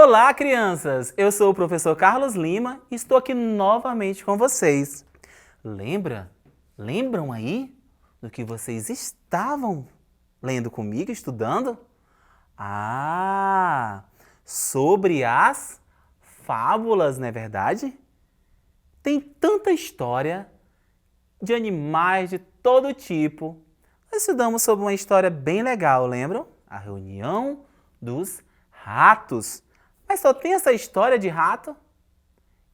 Olá, crianças! Eu sou o professor Carlos Lima e estou aqui novamente com vocês. Lembram aí do que vocês estavam lendo comigo, estudando? Ah, sobre as fábulas, não é verdade? Tem tanta história de animais de todo tipo. Nós estudamos sobre uma história bem legal, lembram? A reunião dos ratos. Mas só tem essa história de rato?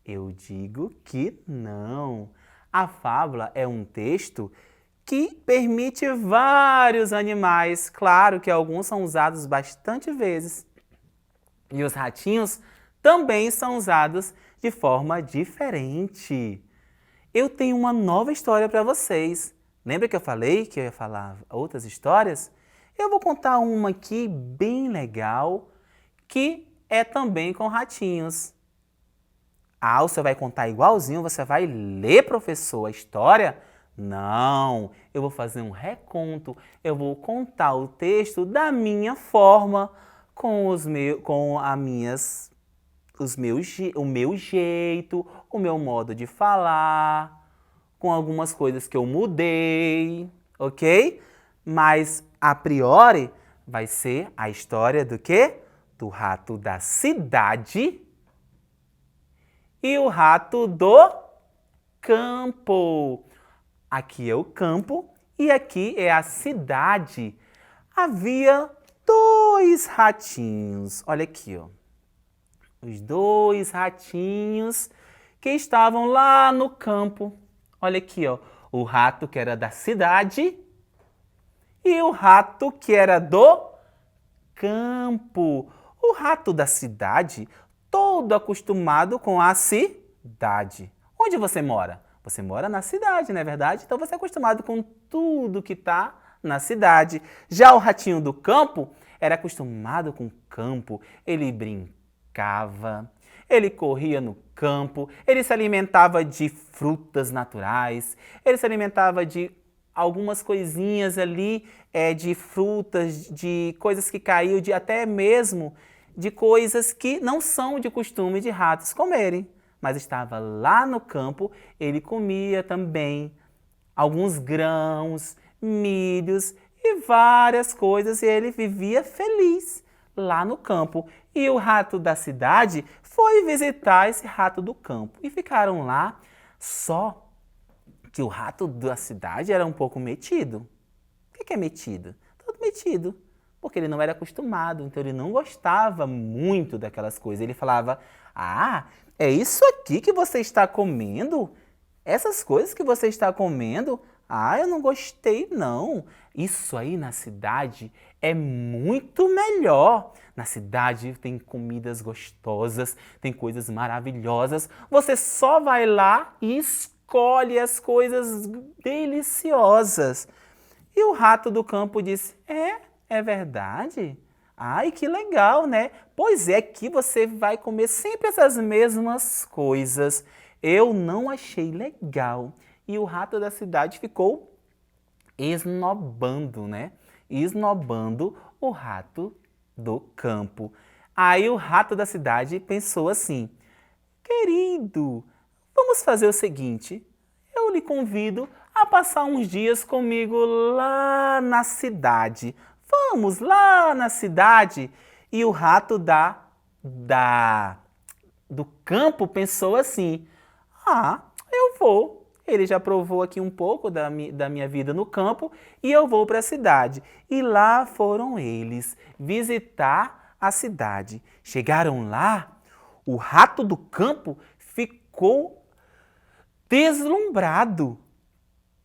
Eu digo que não. A fábula é um texto que permite vários animais. Claro que alguns são usados bastante vezes. E os ratinhos também são usados de forma diferente. Eu tenho uma nova história para vocês. Lembra que eu falei que eu ia falar outras histórias? Eu vou contar uma aqui bem legal que é também com ratinhos. Ah, você vai contar igualzinho? Você vai ler, professor, a história? Não, eu vou fazer um reconto. Eu vou contar o texto da minha forma, com o meu jeito, o meu modo de falar, com algumas coisas que eu mudei, ok? Mas, a priori, vai ser a história do quê? Do rato da cidade e o rato do campo. Aqui é o campo e aqui é a cidade. Havia dois ratinhos. Olha aqui, ó. Os dois ratinhos que estavam lá no campo. Olha aqui, ó. O rato que era da cidade e o rato que era do campo. O rato da cidade, todo acostumado com a cidade. Onde você mora? Você mora na cidade, não é verdade? Então você é acostumado com tudo que está na cidade. Já o ratinho do campo era acostumado com o campo. Ele brincava, ele corria no campo, ele se alimentava de frutas naturais, ele se alimentava de algumas coisinhas ali, de frutas, de coisas que caíam, de até mesmo de coisas que não são de costume de ratos comerem. Mas estava lá no campo, ele comia também alguns grãos, milhos e várias coisas, e ele vivia feliz lá no campo. E o rato da cidade foi visitar esse rato do campo e ficaram lá. Só que o rato da cidade era um pouco metido. O que é metido? Todo metido. Porque ele não era acostumado, então ele não gostava muito daquelas coisas. Ele falava, ah, é isso aqui que você está comendo? Essas coisas que você está comendo? Ah, eu não gostei não. Isso aí na cidade é muito melhor. Na cidade tem comidas gostosas, tem coisas maravilhosas. Você só vai lá e escolhe as coisas deliciosas. E o rato do campo disse, é verdade? Ai, que legal, né? Pois é, que você vai comer sempre essas mesmas coisas. Eu não achei legal. E o rato da cidade ficou esnobando, né? Esnobando o rato do campo. Aí o rato da cidade pensou assim, querido, vamos fazer o seguinte, eu lhe convido a passar uns dias comigo lá na cidade. Vamos lá na cidade. E o rato do campo pensou assim, ah, eu vou. Ele já provou aqui um pouco da minha vida no campo e eu vou para a cidade. E lá foram eles visitar a cidade. Chegaram lá, o rato do campo ficou deslumbrado.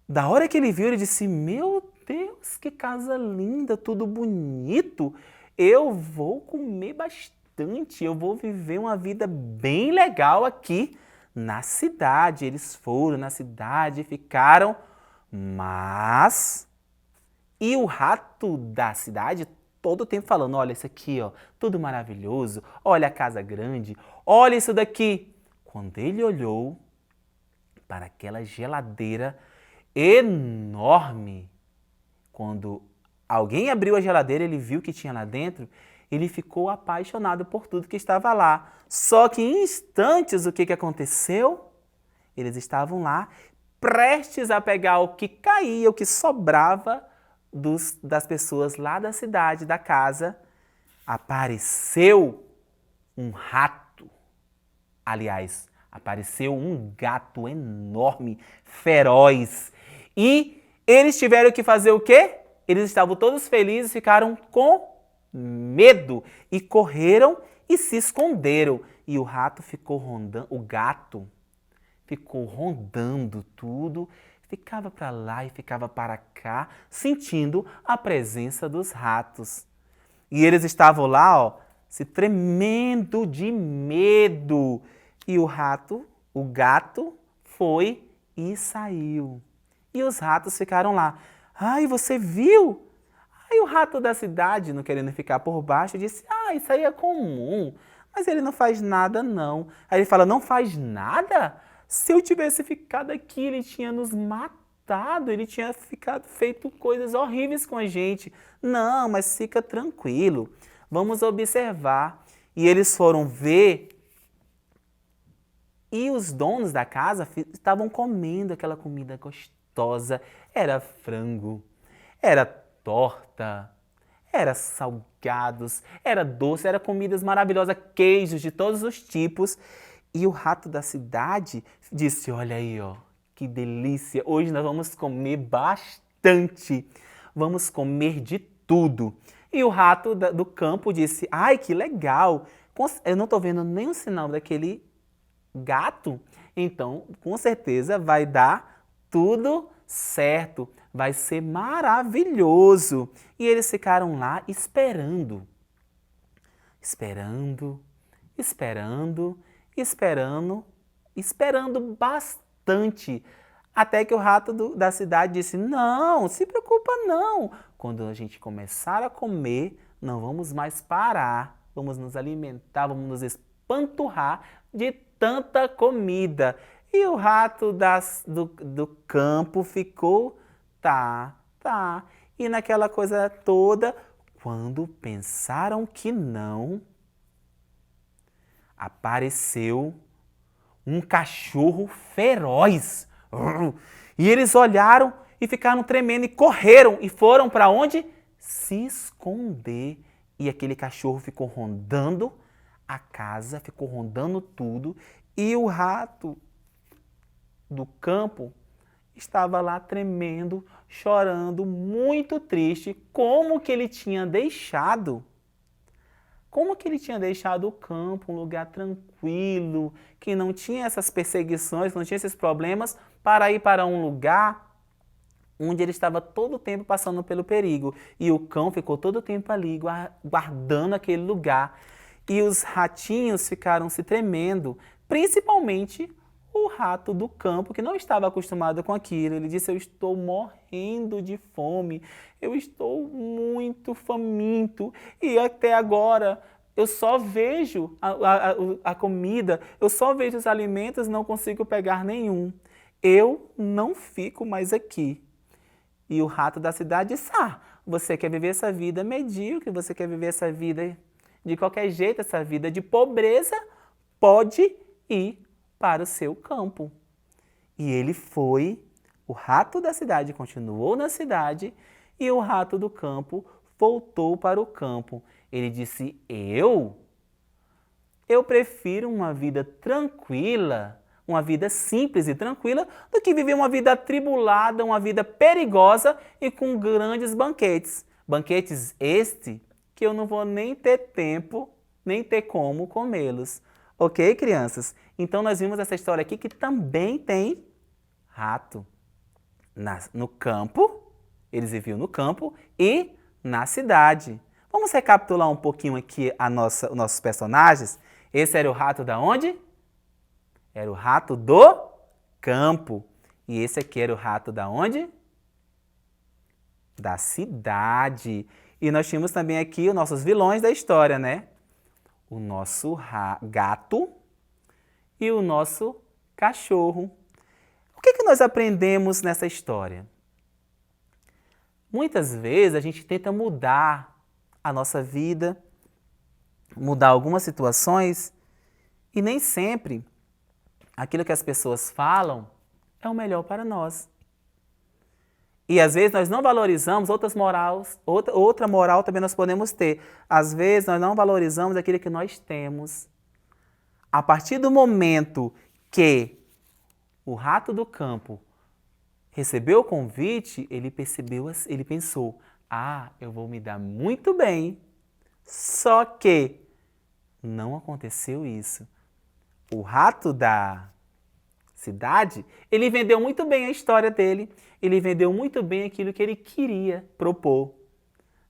Da hora que ele viu, ele disse, meu Deus, que casa linda, tudo bonito. Eu vou comer bastante, eu vou viver uma vida bem legal aqui na cidade. Eles foram na cidade, ficaram, mas... E o rato da cidade todo o tempo falando, olha isso aqui, ó, tudo maravilhoso, olha a casa grande, olha isso daqui. Quando ele olhou para aquela geladeira enorme, quando alguém abriu a geladeira, ele viu o que tinha lá dentro Ele ficou apaixonado por tudo que estava lá. Só que em instantes, o que aconteceu? Eles estavam lá, prestes a pegar o que caía, o que sobrava das pessoas lá da cidade, da casa. Apareceu um rato. Aliás, apareceu um gato enorme, feroz. E eles tiveram que fazer o quê? Eles estavam todos felizes, ficaram com medo e correram e se esconderam. E o rato ficou rondando, o gato ficou rondando tudo, ficava para lá e ficava para cá, sentindo a presença dos ratos. E eles estavam lá, ó, se tremendo de medo. E o gato, foi e saiu. E os ratos ficaram lá. Ai, você viu? Aí o rato da cidade, não querendo ficar por baixo, disse, isso aí é comum, mas ele não faz nada não. Aí ele fala, não faz nada? Se eu tivesse ficado aqui, ele tinha nos matado, ele tinha feito coisas horríveis com a gente. Não, mas fica tranquilo, vamos observar. E eles foram ver e os donos da casa estavam comendo aquela comida gostosa. Era frango, era torta, era salgados, era doce, era comidas maravilosas, queijos de todos os tipos. E o rato da cidade disse, olha aí, ó, que delícia, hoje nós vamos comer bastante, vamos comer de tudo. E o rato do campo disse, ai, que legal, eu não estou vendo nenhum sinal daquele gato, então com certeza vai dar tudo certo, vai ser maravilhoso. E eles ficaram lá esperando, esperando bastante. Até que o rato da cidade disse, não, se preocupa não. Quando a gente começar a comer, não vamos mais parar. Vamos nos alimentar, vamos nos espanturrar de tanta comida. E o rato do campo ficou, tá. E naquela coisa toda, quando pensaram que não, apareceu um cachorro feroz. E eles olharam e ficaram tremendo e correram e foram para onde? Se esconder. E aquele cachorro ficou rondando a casa, ficou rondando tudo. E o rato do campo estava lá tremendo, chorando, muito triste. Como que ele tinha deixado o campo, um lugar tranquilo, que não tinha essas perseguições, não tinha esses problemas, para ir para um lugar onde ele estava todo o tempo passando pelo perigo. E o cão ficou todo o tempo ali, guardando aquele lugar. E os ratinhos ficaram se tremendo, principalmente o rato do campo, que não estava acostumado com aquilo. Ele disse, eu estou morrendo de fome, eu estou muito faminto e até agora eu só vejo a comida, eu só vejo os alimentos, não consigo pegar nenhum. Eu não fico mais aqui. E o rato da cidade disse, você quer viver essa vida medíocre, você quer viver essa vida de qualquer jeito, essa vida de pobreza, pode ir para o seu campo. E ele foi, o rato da cidade continuou na cidade e o rato do campo voltou para o campo. Ele disse, eu prefiro uma vida tranquila, uma vida simples e tranquila, do que viver uma vida atribulada, uma vida perigosa e com grandes banquetes. Banquetes que eu não vou nem ter tempo, nem ter como comê-los. Ok, crianças? Então nós vimos essa história aqui que também tem rato no campo, eles viviam no campo e na cidade. Vamos recapitular um pouquinho aqui os nossos personagens. Esse era o rato da onde? Era o rato do campo. E esse aqui era o rato da onde? Da cidade. E nós tínhamos também aqui os nossos vilões da história, né? O nosso gato e o nosso cachorro. O que nós aprendemos nessa história? Muitas vezes a gente tenta mudar a nossa vida, mudar algumas situações e nem sempre aquilo que as pessoas falam é o melhor para nós. E às vezes nós não valorizamos outra moral também nós podemos ter. Às vezes nós não valorizamos aquilo que nós temos. A partir do momento que o rato do campo recebeu o convite, ele pensou, eu vou me dar muito bem. Só que não aconteceu isso. O rato da cidade, ele vendeu muito bem a história dele, ele vendeu muito bem aquilo que ele queria propor.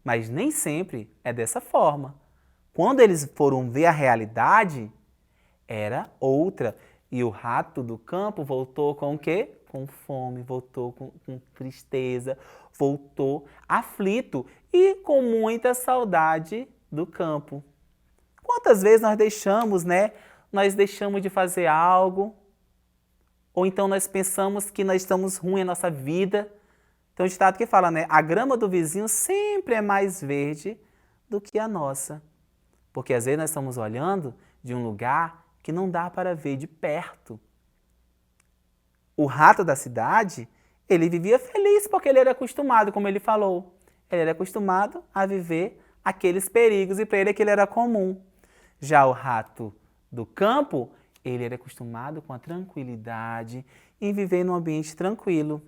Mas nem sempre é dessa forma. Quando eles foram ver a realidade, era outra. E o rato do campo voltou com o quê? Com fome, voltou com tristeza, voltou aflito e com muita saudade do campo. Quantas vezes nós deixamos, né? Nós deixamos de fazer algo, ou então nós pensamos que nós estamos ruim na nossa vida. Tem um ditado que fala, né? A grama do vizinho sempre é mais verde do que a nossa. Porque às vezes nós estamos olhando de um lugar que não dá para ver de perto. O rato da cidade, ele vivia feliz porque ele era acostumado, como ele falou. Ele era acostumado a viver aqueles perigos e para ele aquilo era comum. Já o rato do campo, ele era acostumado com a tranquilidade em viver num ambiente tranquilo.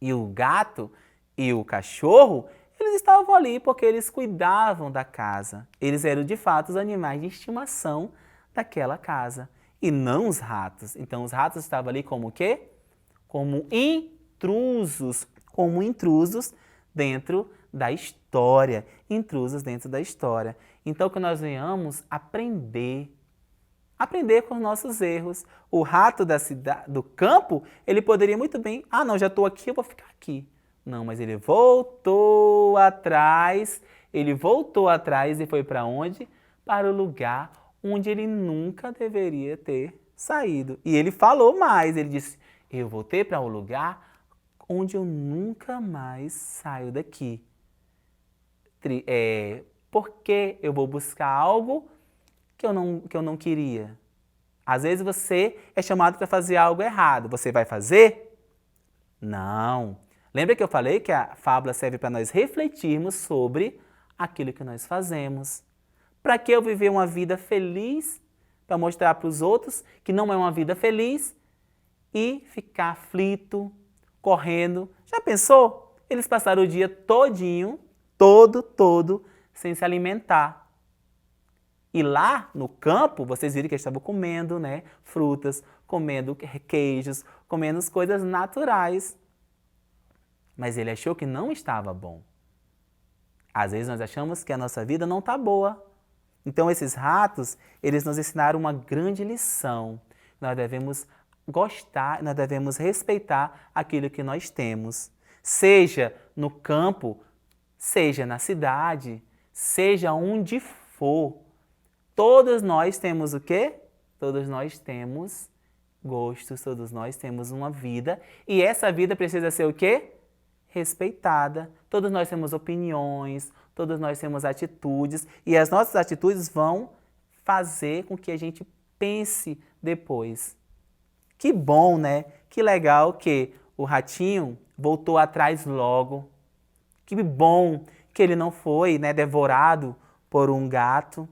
E o gato e o cachorro, eles estavam ali porque eles cuidavam da casa. Eles eram, de fato, os animais de estimação daquela casa. E não os ratos. Então, os ratos estavam ali como o quê? Como intrusos. Como intrusos dentro da história. Intrusos dentro da história. Então, que nós venhamos aprender. Aprender com os nossos erros. O rato do campo, ele poderia muito bem, não, já estou aqui, eu vou ficar aqui. Não, mas ele voltou atrás e foi para onde? Para o lugar onde ele nunca deveria ter saído. E ele falou mais, ele disse, eu voltei para um lugar onde eu nunca mais saio daqui. Porque eu vou buscar algo que eu não queria. Às vezes você é chamado para fazer algo errado. Você vai fazer? Não. Lembra que eu falei que a fábula serve para nós refletirmos sobre aquilo que nós fazemos. Para que eu viver uma vida feliz? Para mostrar para os outros que não é uma vida feliz e ficar aflito, correndo. Já pensou? Eles passaram o dia todinho, todo, sem se alimentar. E lá no campo, vocês viram que eles estavam comendo, né, frutas, comendo queijos, comendo as coisas naturais. Mas ele achou que não estava bom. Às vezes nós achamos que a nossa vida não está boa. Então esses ratos, eles nos ensinaram uma grande lição. Nós devemos gostar, nós devemos respeitar aquilo que nós temos. Seja no campo, seja na cidade, seja onde for. Todos nós temos o quê? Todos nós temos gostos, todos nós temos uma vida. E essa vida precisa ser o quê? Respeitada. Todos nós temos opiniões, todos nós temos atitudes. E as nossas atitudes vão fazer com que a gente pense depois. Que bom, né? Que legal que o ratinho voltou atrás logo. Que bom que ele não foi, né, devorado por um gato.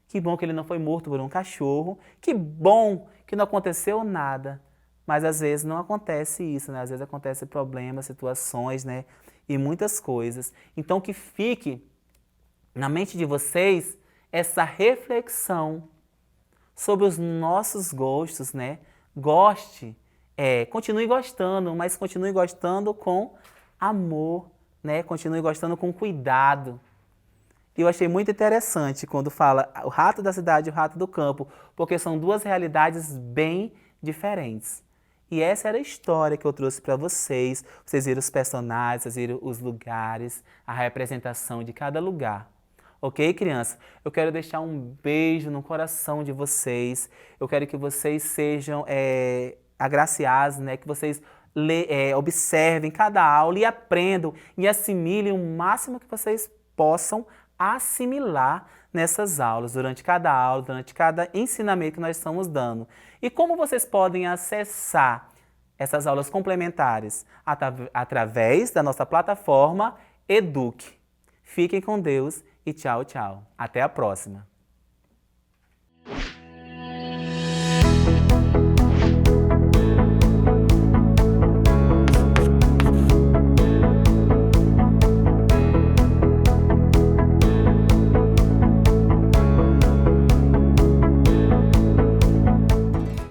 Que bom que ele não foi morto por um cachorro. Que bom que não aconteceu nada. Mas às vezes não acontece isso, né? Às vezes acontecem problemas, situações, né? E muitas coisas. Então que fique na mente de vocês essa reflexão sobre os nossos gostos, né? Goste, continue gostando, mas continue gostando com amor, né? Continue gostando com cuidado. E eu achei muito interessante quando fala o rato da cidade e o rato do campo, porque são duas realidades bem diferentes. E essa era a história que eu trouxe para vocês. Vocês viram os personagens, vocês viram os lugares, a representação de cada lugar. Ok, criança? Eu quero deixar um beijo no coração de vocês. Eu quero que vocês sejam agraciados, né? Que vocês observem cada aula e aprendam e assimilem o máximo que vocês possam assimilar nessas aulas, durante cada aula, durante cada ensinamento que nós estamos dando. E como vocês podem acessar essas aulas complementares? Através da nossa plataforma Eduque. Fiquem com Deus e tchau, tchau. Até a próxima.